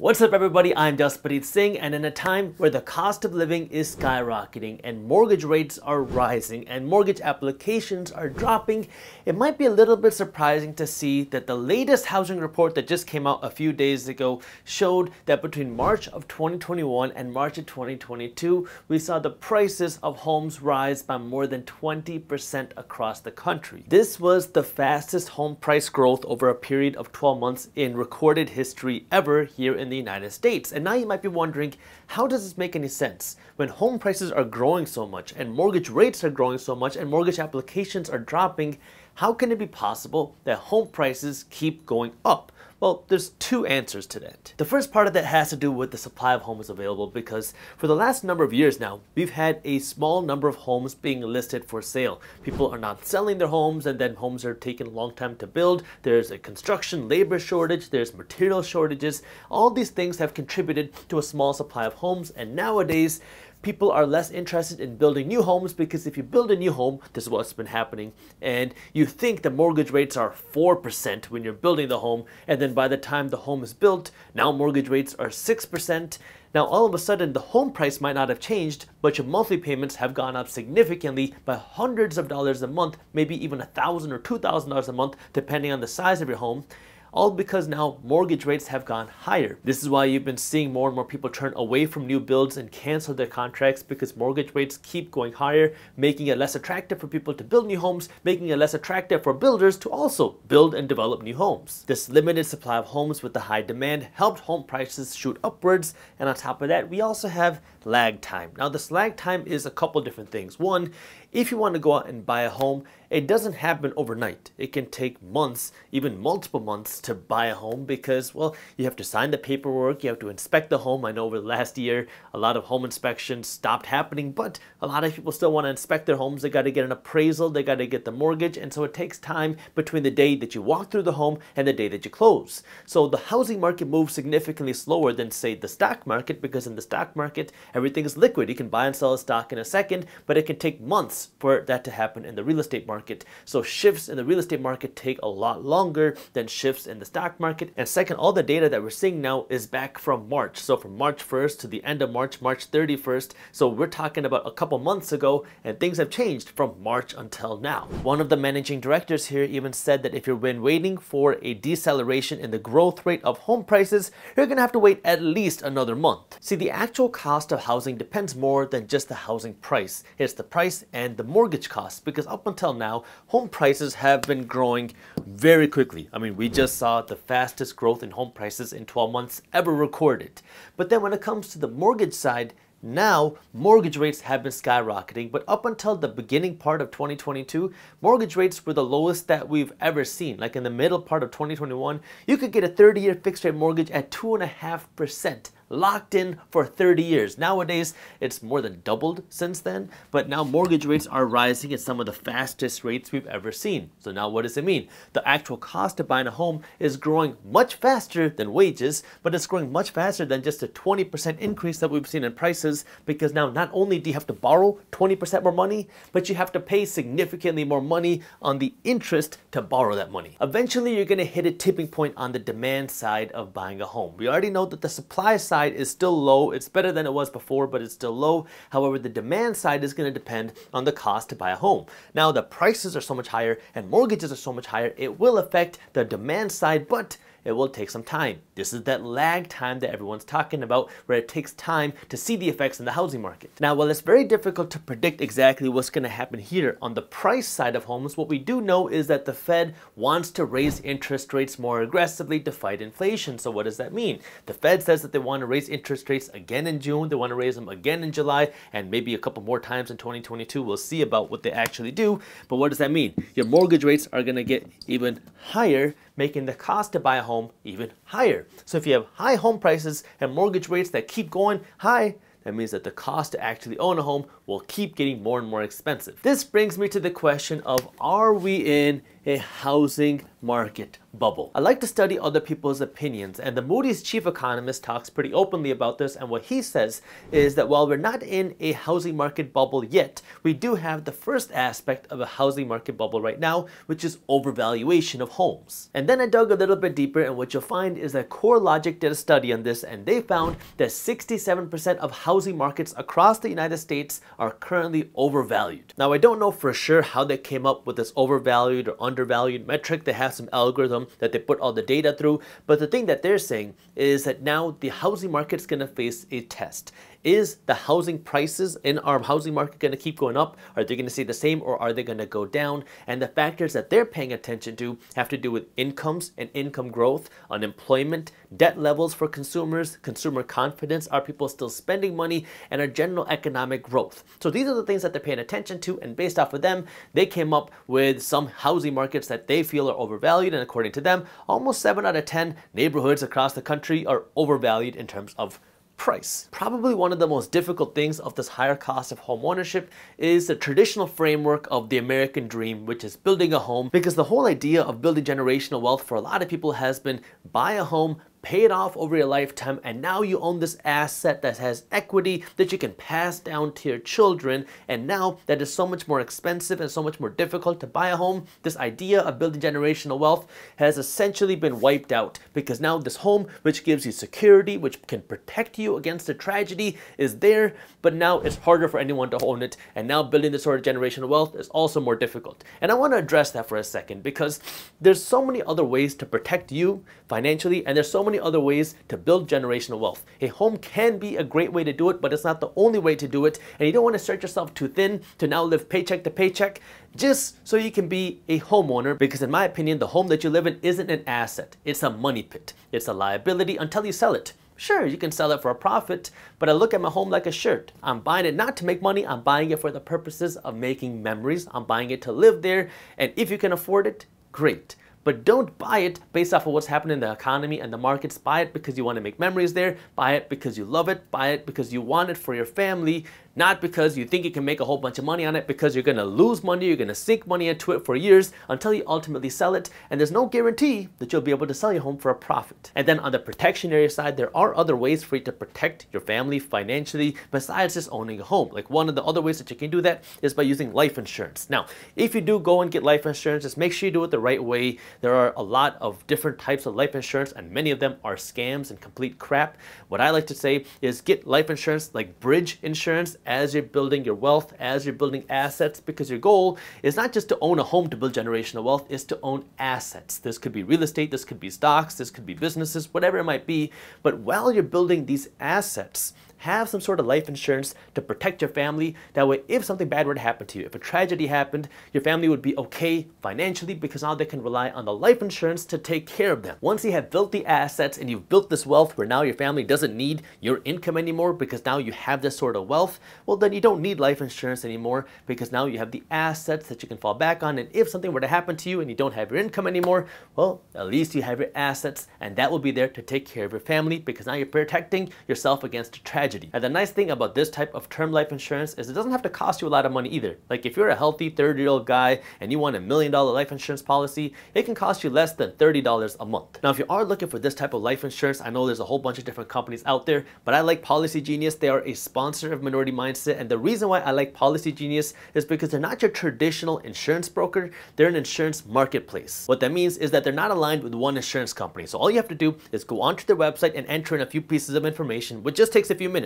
What's up everybody, I'm Jaspreet Singh, and in a time where the cost of living is skyrocketing and mortgage rates are rising and mortgage applications are dropping, it might be a little bit surprising to see that the latest housing report that just came out a few days ago showed that between March of 2021 and March of 2022, we saw the prices of homes rise by more than 20% across the country. This was the fastest home price growth over a period of 12 months in recorded history ever here in the United States. And now you might be wondering, how does this make any sense? When home prices are growing so much and mortgage rates are growing so much and mortgage applications are dropping, how can it be possible that home prices keep going up? Well, there's two answers to that. The first part of that has to do with the supply of homes available, because for the last number of years now, we've had a small number of homes being listed for sale. People are not selling their homes, and then homes are taking a long time to build. There's a construction labor shortage, there's material shortages. All these things have contributed to a small supply of homes, and nowadays, people are less interested in building new homes, because if you build a new home, this is what's been happening, and you think the mortgage rates are 4% when you're building the home, and then by the time the home is built, now mortgage rates are 6%. Now all of a sudden the home price might not have changed, but your monthly payments have gone up significantly by hundreds of dollars a month, maybe even $1,000 or $2,000 a month, depending on the size of your home. All because now mortgage rates have gone higher. This is why you've been seeing more and more people turn away from new builds and cancel their contracts, because mortgage rates keep going higher, making it less attractive for people to build new homes, making it less attractive for builders to also build and develop new homes. This limited supply of homes with the high demand helped home prices shoot upwards, and on top of that, we also have lag time. Now this lag time is a couple different things. One, if you want to go out and buy a home, it doesn't happen overnight. It can take months, even multiple months, to buy a home, because, well, you have to sign the paperwork, you have to inspect the home. I know over the last year, a lot of home inspections stopped happening, but a lot of people still want to inspect their homes. They got to get an appraisal, they got to get the mortgage, and so it takes time between the day that you walk through the home and the day that you close. So the housing market moves significantly slower than, say, the stock market, because in the stock market, everything is liquid. You can buy and sell a stock in a second, but it can take months for that to happen in the real estate market. So shifts in the real estate market take a lot longer than shifts in the stock market. And second, all the data that we're seeing now is back from March. So from March 1st to the end of March, March 31st. So we're talking about a couple months ago, and things have changed from March until now. One of the managing directors here even said that if you've been waiting for a deceleration in the growth rate of home prices, you're gonna have to wait at least another month. See, the actual cost of housing depends more than just the housing price. It's the price and the mortgage cost, because up until now, home prices have been growing very quickly. I mean, we just saw the fastest growth in home prices in 12 months ever recorded. But then when it comes to the mortgage side, now, mortgage rates have been skyrocketing, but up until the beginning part of 2022, mortgage rates were the lowest that we've ever seen. Like in the middle part of 2021, you could get a 30-year fixed rate mortgage at 2.5%. Locked in for 30 years. Nowadays, it's more than doubled since then, but now mortgage rates are rising at some of the fastest rates we've ever seen. So now what does it mean? The actual cost of buying a home is growing much faster than wages, but it's growing much faster than just a 20% increase that we've seen in prices, because now not only do you have to borrow 20% more money, but you have to pay significantly more money on the interest to borrow that money. Eventually, you're gonna hit a tipping point on the demand side of buying a home. We already know that the supply side is still low. It's better than it was before, but it's still low. However, the demand side is going to depend on the cost to buy a home. Now, the prices are so much higher and mortgages are so much higher, it will affect the demand side, but it will take some time. This is that lag time that everyone's talking about, where it takes time to see the effects in the housing market. Now, while it's very difficult to predict exactly what's going to happen here on the price side of homes, what we do know is that the Fed wants to raise interest rates more aggressively to fight inflation. So what does that mean? The Fed says that they want to raise interest rates again in June, they want to raise them again in July, and maybe a couple more times in 2022. We'll see about what they actually do. But what does that mean? Your mortgage rates are going to get even higher, making the cost to buy a home even higher. So if you have high home prices and mortgage rates that keep going high, that means that the cost to actually own a home will keep getting more and more expensive. This brings me to the question of, are we in a housing market bubble. I like to study other people's opinions, and the Moody's chief economist talks pretty openly about this, and what he says is that while we're not in a housing market bubble yet, we do have the first aspect of a housing market bubble right now, which is overvaluation of homes. And then I dug a little bit deeper, and what you'll find is that CoreLogic did a study on this, and they found that 67% of housing markets across the United States are currently overvalued. Now, I don't know for sure how they came up with this overvalued or undervalued metric. They have some algorithm that they put all the data through, but the thing that they're saying is that now the housing market's going to face a test. Is the housing prices in our housing market going to keep going up? Are they going to stay the same, or are they going to go down? And the factors that they're paying attention to have to do with incomes and income growth, unemployment, debt levels for consumers, consumer confidence, are people still spending money, and our general economic growth. So these are the things that they're paying attention to, and based off of them, they came up with some housing markets that they feel are overvalued, and according to them, almost 7 out of 10 neighborhoods across the country are overvalued in terms of price. Probably one of the most difficult things of this higher cost of home ownership is the traditional framework of the American dream, which is building a home, because the whole idea of building generational wealth for a lot of people has been buy a home, pay it off over your lifetime, and now you own this asset that has equity that you can pass down to your children. And now that is so much more expensive and so much more difficult to buy a home, this idea of building generational wealth has essentially been wiped out, because now this home, which gives you security, which can protect you against a tragedy, is there, but now it's harder for anyone to own it, and now building this sort of generational wealth is also more difficult. And I want to address that for a second, because there's so many other ways to protect you financially, and there's so many other ways to build generational wealth. A home can be a great way to do it, but it's not the only way to do it, and you don't want to stretch yourself too thin to now live paycheck to paycheck just so you can be a homeowner, because in my opinion, the home that you live in isn't an asset. It's a money pit. It's a liability until you sell it. Sure, you can sell it for a profit, but I look at my home like a shirt. I'm buying it not to make money, I'm buying it for the purposes of making memories. I'm buying it to live there, and if you can afford it, great. But don't buy it based off of what's happening in the economy and the markets. Buy it because you want to make memories there. Buy it because you love it. Buy it because you want it for your family, not because you think you can make a whole bunch of money on it, because you're going to lose money, you're going to sink money into it for years until you ultimately sell it, and there's no guarantee that you'll be able to sell your home for a profit. And then on the protection area side, there are other ways for you to protect your family financially besides just owning a home. Like, one of the other ways that you can do that is by using life insurance. Now, if you do go and get life insurance, just make sure you do it the right way. There are a lot of different types of life insurance, and many of them are scams and complete crap. What I like to say is get life insurance like bridge insurance as you're building your wealth, as you're building assets, because your goal is not just to own a home to build generational wealth, it's to own assets. This could be real estate, this could be stocks, this could be businesses, whatever it might be. But while you're building these assets, have some sort of life insurance to protect your family. That way, if something bad were to happen to you, if a tragedy happened, your family would be okay financially, because now they can rely on the life insurance to take care of them. Once you have built the assets and you've built this wealth where now your family doesn't need your income anymore because now you have this sort of wealth, well, then you don't need life insurance anymore, because now you have the assets that you can fall back on. And if something were to happen to you and you don't have your income anymore, well, at least you have your assets, and that will be there to take care of your family, because now you're protecting yourself against a tragedy. And the nice thing about this type of term life insurance is it doesn't have to cost you a lot of money either. Like, if you're a healthy 30-year-old guy and you want $1 million life insurance policy, it can cost you less than $30 a month. Now, if you are looking for this type of life insurance, I know there's a whole bunch of different companies out there, but I like Policygenius. They are a sponsor of Minority Mindset, and the reason why I like Policygenius is because they're not your traditional insurance broker, they're an insurance marketplace. What that means is that they're not aligned with one insurance company. So all you have to do is go onto their website and enter in a few pieces of information, which just takes a few minutes.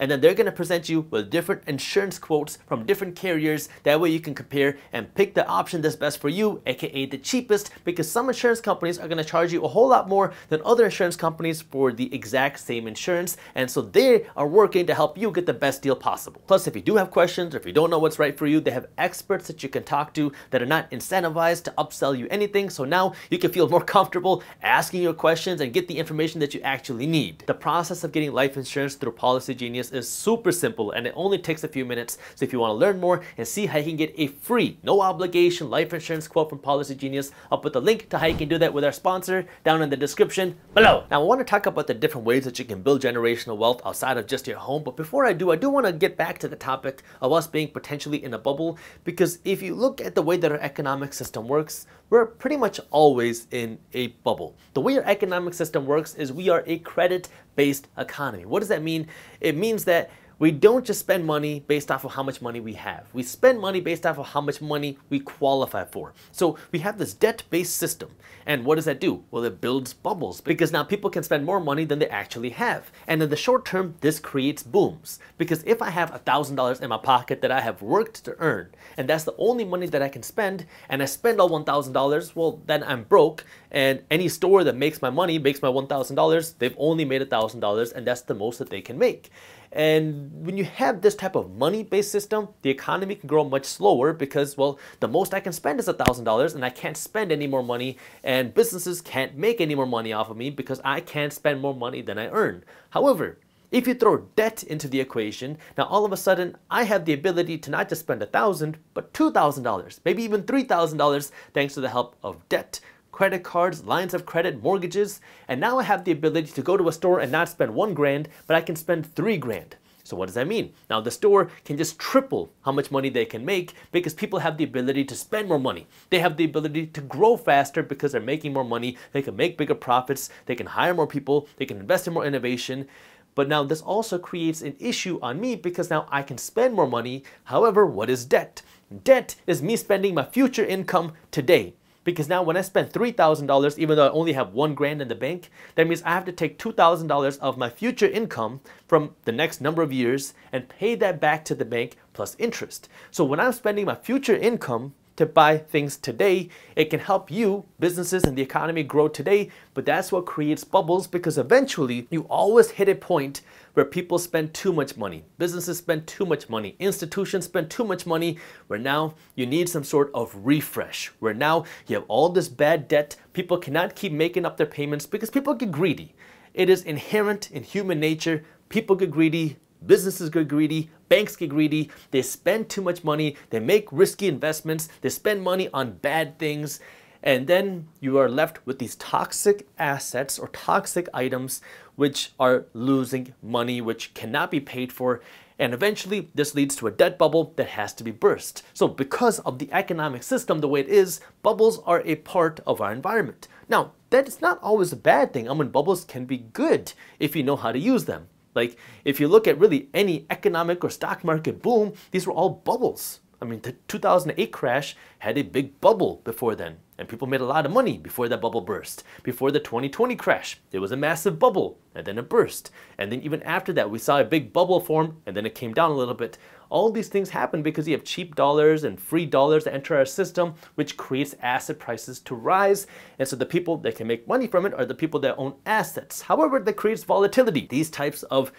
And then they're going to present you with different insurance quotes from different carriers. That way you can compare and pick the option that's best for you, aka the cheapest, because some insurance companies are going to charge you a whole lot more than other insurance companies for the exact same insurance. And so they are working to help you get the best deal possible. Plus, if you do have questions, or if you don't know what's right for you, they have experts that you can talk to that are not incentivized to upsell you anything. So now you can feel more comfortable asking your questions and get the information that you actually need. The process of getting life insurance through Policygenius Policygenius is super simple and it only takes a few minutes. So if you want to learn more and see how you can get a free, no obligation life insurance quote from Policygenius, I'll put the link to how you can do that with our sponsor down in the description below. Now I want to talk about the different ways that you can build generational wealth outside of just your home. But before I do want to get back to the topic of us being potentially in a bubble, because if you look at the way that our economic system works, we're pretty much always in a bubble. The way our economic system works is we are a credit-based economy. What does that mean? It means that we don't just spend money based off of how much money we have. We spend money based off of how much money we qualify for. So we have this debt-based system. And what does that do? Well, it builds bubbles because now people can spend more money than they actually have. And in the short term, this creates booms. Because if I have $1,000 in my pocket that I have worked to earn, and that's the only money that I can spend, and I spend all $1,000, well, then I'm broke. And any store that makes my money makes my $1,000, they've only made $1,000, and that's the most that they can make. And when you have this type of money-based system, the economy can grow much slower because, well, the most I can spend is $1,000 and I can't spend any more money, and businesses can't make any more money off of me because I can't spend more money than I earn. However, if you throw debt into the equation, now all of a sudden I have the ability to not just spend $1,000, but $2,000, maybe even $3,000 thanks to the help of debt, credit cards, lines of credit, mortgages, and now I have the ability to go to a store and not spend $1,000, but I can spend $3,000. So what does that mean? Now the store can just triple how much money they can make because people have the ability to spend more money. They have the ability to grow faster because they're making more money. They can make bigger profits. They can hire more people. They can invest in more innovation. But now this also creates an issue on me because now I can spend more money. However, what is debt? Debt is me spending my future income today. Because now when I spend $3,000, even though I only have $1,000 in the bank, that means I have to take $2,000 of my future income from the next number of years and pay that back to the bank plus interest. So when I'm spending my future income to buy things today, it can help you, businesses and the economy grow today, but that's what creates bubbles because eventually you always hit a point where people spend too much money, businesses spend too much money, institutions spend too much money, where now you need some sort of refresh, where now you have all this bad debt, people cannot keep making up their payments because people get greedy. It is inherent in human nature, people get greedy, businesses get greedy, banks get greedy, they spend too much money, they make risky investments, they spend money on bad things, and then you are left with these toxic assets or toxic items which are losing money, which cannot be paid for, and eventually this leads to a debt bubble that has to be burst. So because of the economic system the way it is, bubbles are a part of our environment. Now, that is not always a bad thing. I mean, bubbles can be good if you know how to use them. Like, if you look at really any economic or stock market boom, these were all bubbles. I mean, the 2008 crash had a big bubble before then, and people made a lot of money before that bubble burst. Before the 2020 crash, there was a massive bubble, and then it burst. And then even after that, we saw a big bubble form, and then it came down a little bit. All these things happen because you have cheap dollars and free dollars that enter our system, which creates asset prices to rise. And so the people that can make money from it are the people that own assets. However, that creates volatility. These types of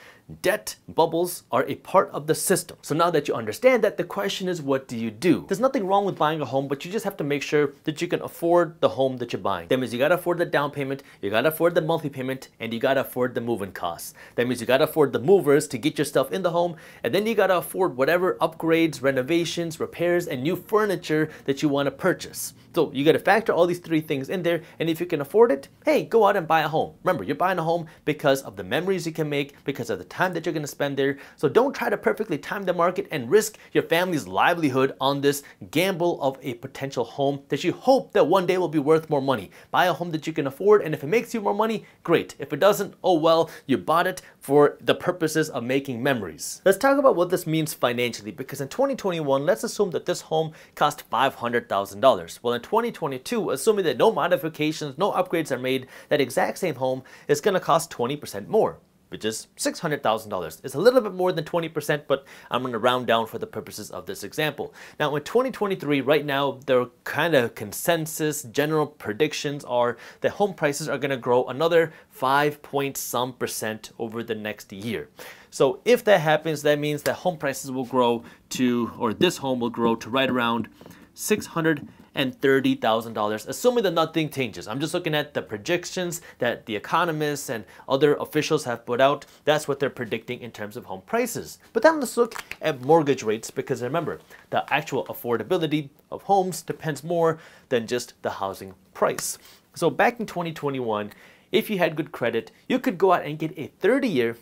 debt bubbles are a part of the system. So now that you understand that, the question is, what do you do? There's nothing wrong with buying a home, but you just have to make sure that you can afford the home that you're buying. That means you gotta afford the down payment, you gotta afford the monthly payment, and you gotta afford the move-in costs. That means you gotta afford the movers to get your stuff in the home, and then you gotta afford whatever upgrades, renovations, repairs, and new furniture that you want to purchase. So you got to factor all these three things in there, and if you can afford it, hey, go out and buy a home. Remember, you're buying a home because of the memories you can make, because of the time that you're going to spend there. So don't try to perfectly time the market and risk your family's livelihood on this gamble of a potential home that you hope that one day will be worth more money. Buy a home that you can afford, and if it makes you more money, great. If it doesn't, oh well, you bought it for the purposes of making memories. Let's talk about what this means financially, because in 2021, let's assume that this home cost $500,000. Well, in 2022, assuming that no modifications, no upgrades are made, that exact same home is going to cost 20% more, which is $600,000. It's a little bit more than 20%, but I'm going to round down for the purposes of this example. Now, in 2023, right now, the kind of consensus, general predictions are that home prices are going to grow another 5-point-some% over the next year. So if that happens, that means that home prices will grow to, or this home will grow to right around $650,000. and $30,000, assuming that nothing changes. I'm just looking at the projections that the economists and other officials have put out. That's what they're predicting in terms of home prices. But then let's look at mortgage rates, because remember, the actual affordability of homes depends more than just the housing price. So back in 2021, if you had good credit, you could go out and get a 30-year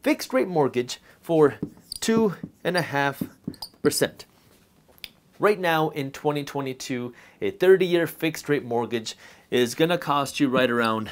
fixed rate mortgage for 2.5%. Right now in 2022, a 30-year fixed rate mortgage is gonna cost you right around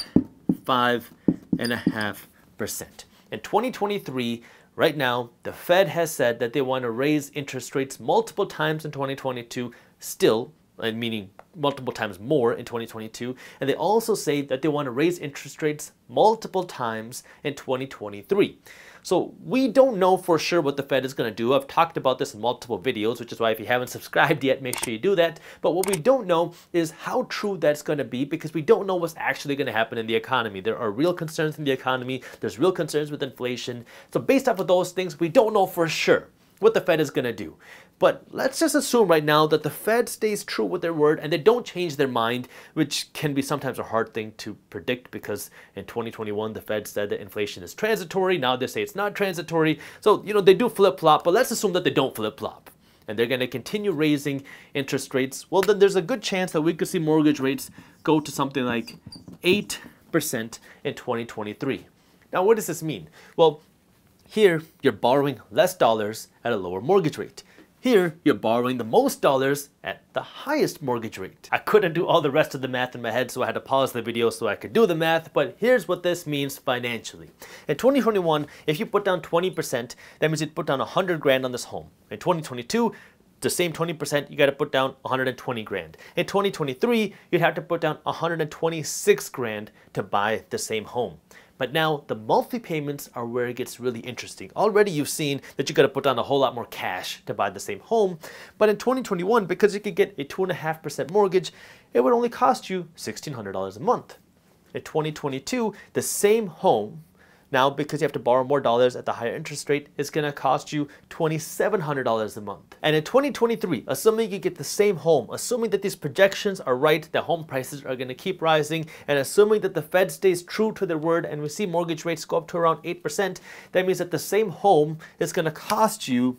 5.5%. In 2023, right now, the Fed has said that they want to raise interest rates multiple times in 2022, still, meaning multiple times more in 2022, and they also say that they want to raise interest rates multiple times in 2023. So we don't know for sure what the Fed is going to do. I've talked about this in multiple videos, which is why if you haven't subscribed yet, make sure you do that. But what we don't know is how true that's going to be, because we don't know what's actually going to happen in the economy. There are real concerns in the economy. There's real concerns with inflation. So based off of those things, we don't know for sure what the Fed is going to do. But let's just assume right now that the Fed stays true with their word and they don't change their mind, which can be sometimes a hard thing to predict, because in 2021 the Fed said that inflation is transitory. Now they say it's not transitory. So, you know, they do flip-flop, but let's assume that they don't flip-flop and they're going to continue raising interest rates. Well, then there's a good chance that we could see mortgage rates go to something like 8% in 2023. Now, what does this mean? Well, here you're borrowing less dollars at a lower mortgage rate. Here, you're borrowing the most dollars at the highest mortgage rate. I couldn't do all the rest of the math in my head, so I had to pause the video so I could do the math, but here's what this means financially. In 2021, if you put down 20%, that means you'd put down 100 grand on this home. In 2022, the same 20%, you got to put down 120 grand. In 2023, you'd have to put down 126 grand to buy the same home. But now the monthly payments are where it gets really interesting. Already you've seen that you got to put down a whole lot more cash to buy the same home. But in 2021, because you could get a 2.5% mortgage, it would only cost you $1,600 a month. In 2022, the same home, now because you have to borrow more dollars at the higher interest rate, is going to cost you $2,700 a month. And in 2023, assuming you get the same home, assuming that these projections are right, that home prices are going to keep rising, and assuming that the Fed stays true to their word and we see mortgage rates go up to around 8%, that means that the same home is going to cost you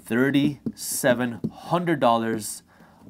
$3,700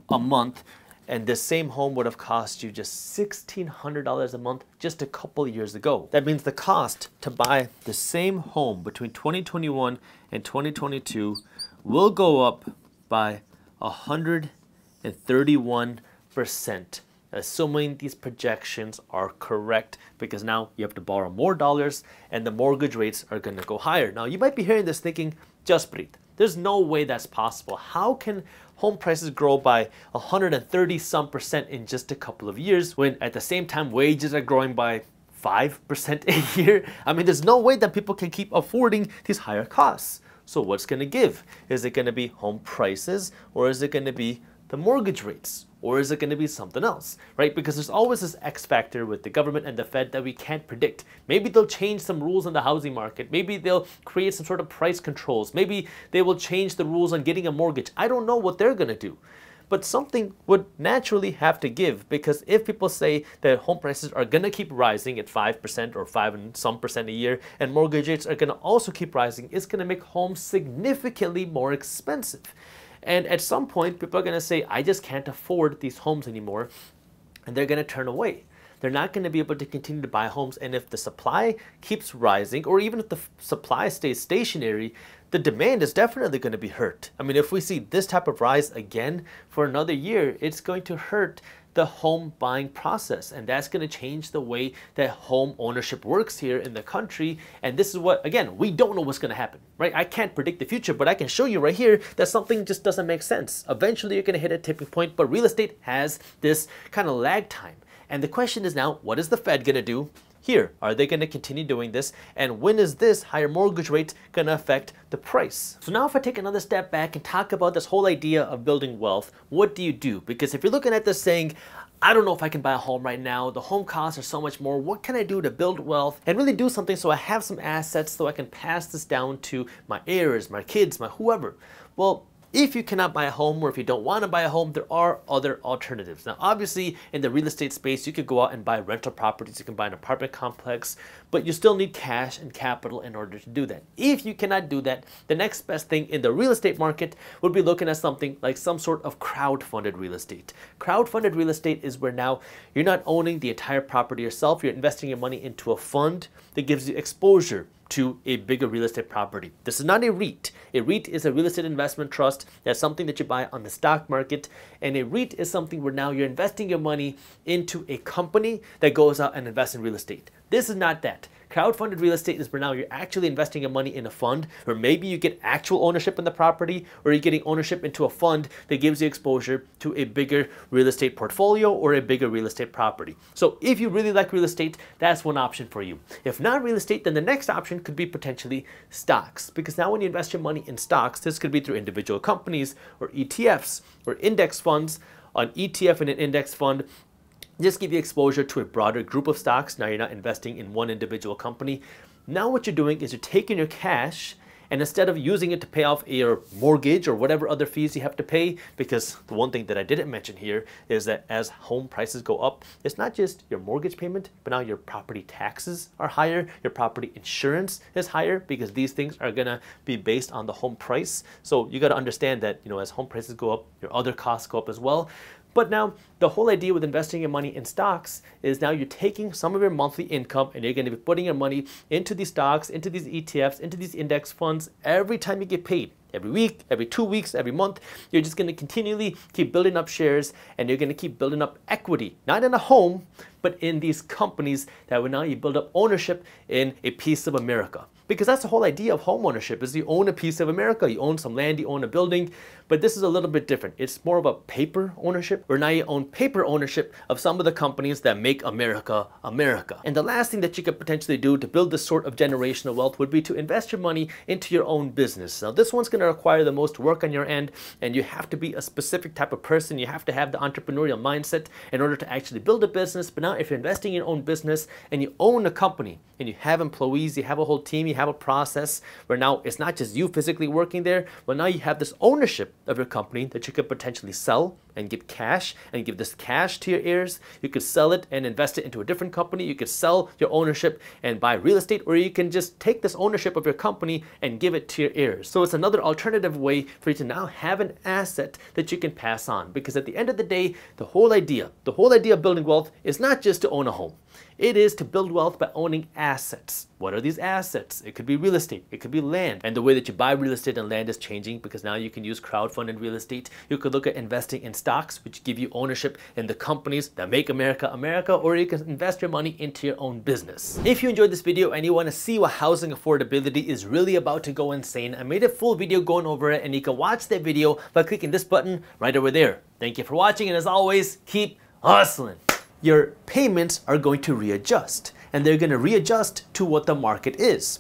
a month. And this same home would have cost you just $1,600 a month just a couple years ago. That means the cost to buy the same home between 2021 and 2022 will go up by 131%, assuming these projections are correct, because now you have to borrow more dollars and the mortgage rates are going to go higher. Now, you might be hearing this thinking, Jaspreet, there's no way that's possible. How can home prices grow by 130% in just a couple of years when at the same time wages are growing by 5% a year? I mean, there's no way that people can keep affording these higher costs. So what's going to give? Is it going to be home prices, or is it going to be the mortgage rates? Or is it going to be something else, right? Because there's always this X factor with the government and the Fed that we can't predict. Maybe they'll change some rules in the housing market. Maybe they'll create some sort of price controls. Maybe they will change the rules on getting a mortgage. I don't know what they're going to do. But something would naturally have to give, because if people say that home prices are going to keep rising at 5% or 5 and some percent a year, and mortgage rates are going to also keep rising, it's going to make homes significantly more expensive. And at some point, people are going to say, I just can't afford these homes anymore, and they're going to turn away. They're not going to be able to continue to buy homes, and if the supply keeps rising, or even if the supply stays stationary, the demand is definitely going to be hurt. I mean, if we see this type of rise again for another year, it's going to hurt the home buying process, and that's going to change the way that home ownership works here in the country. And this is what, again, we don't know what's going to happen, right? I can't predict the future, but I can show you right here that something just doesn't make sense. Eventually you're going to hit a tipping point, but real estate has this kind of lag time. And the question is now, what is the Fed going to do here? Are they going to continue doing this? And when is this higher mortgage rate going to affect the price? So now if I take another step back and talk about this whole idea of building wealth, what do you do? Because if you're looking at this saying, I don't know if I can buy a home right now, the home costs are so much more, what can I do to build wealth and really do something so I have some assets so I can pass this down to my heirs, my kids, my whoever? Well, If you cannot buy a home, or if you don't want to buy a home, there are other alternatives. Now, obviously, in the real estate space, you could go out and buy rental properties. You can buy an apartment complex, but you still need cash and capital in order to do that. If you cannot do that, the next best thing in the real estate market would be looking at something like some sort of crowd-funded real estate. Crowd-funded real estate is where now you're not owning the entire property yourself. You're investing your money into a fund that gives you exposure to a bigger real estate property. This is not a REIT. A REIT is a real estate investment trust. That's something that you buy on the stock market. And a REIT is something where now you're investing your money into a company that goes out and invests in real estate. This is not that. Crowdfunded real estate is where now you're actually investing your money in a fund, or maybe you get actual ownership in the property, or you're getting ownership into a fund that gives you exposure to a bigger real estate portfolio or a bigger real estate property. So if you really like real estate, that's one option for you. If not real estate, then the next option could be potentially stocks, because now when you invest your money in stocks, this could be through individual companies or ETFs or index funds. An ETF and an index fund just give you exposure to a broader group of stocks. Now you're not investing in one individual company. Now what you're doing is you're taking your cash, and instead of using it to pay off your mortgage or whatever other fees you have to pay, because the one thing that I didn't mention here is that as home prices go up, it's not just your mortgage payment, but now your property taxes are higher, your property insurance is higher, because these things are gonna be based on the home price. So you gotta understand that, as home prices go up, your other costs go up as well. But now, the whole idea with investing your money in stocks is now you're taking some of your monthly income and you're going to be putting your money into these stocks, into these ETFs, into these index funds every time you get paid. Every week, every 2 weeks, every month, you're just going to continually keep building up shares, and you're going to keep building up equity, not in a home, but in these companies that will now you build up ownership in a piece of America. Because that's the whole idea of home ownership, is you own a piece of America. You own some land, you own a building, but this is a little bit different. It's more of a paper ownership, where now you own paper ownership of some of the companies that make America, America. And the last thing that you could potentially do to build this sort of generational wealth would be to invest your money into your own business. Now this one's going to require the most work on your end, and you have to be a specific type of person. You have to have the entrepreneurial mindset in order to actually build a business. But now if you're investing in your own business and you own a company and you have employees, you have a whole team, you have a process where now it's not just you physically working there, but now you have this ownership of your company that you could potentially sell and get cash and give this cash to your heirs. You could sell it and invest it into a different company. You could sell your ownership and buy real estate, or you can just take this ownership of your company and give it to your heirs. So it's another alternative way for you to now have an asset that you can pass on, because at the end of the day, the whole idea of building wealth is not just to own a home. It is to build wealth by owning assets. What are these assets? It could be real estate, it could be land. And the way that you buy real estate and land is changing, because now you can use crowdfunded real estate. You could look at investing in stocks, which give you ownership in the companies that make America, America, or you can invest your money into your own business. If you enjoyed this video and you want to see what housing affordability is really about to go insane, I made a full video going over it, and you can watch that video by clicking this button right over there. Thank you for watching, and as always, keep hustling. Your payments are going to readjust, and they're going to readjust to what the market is.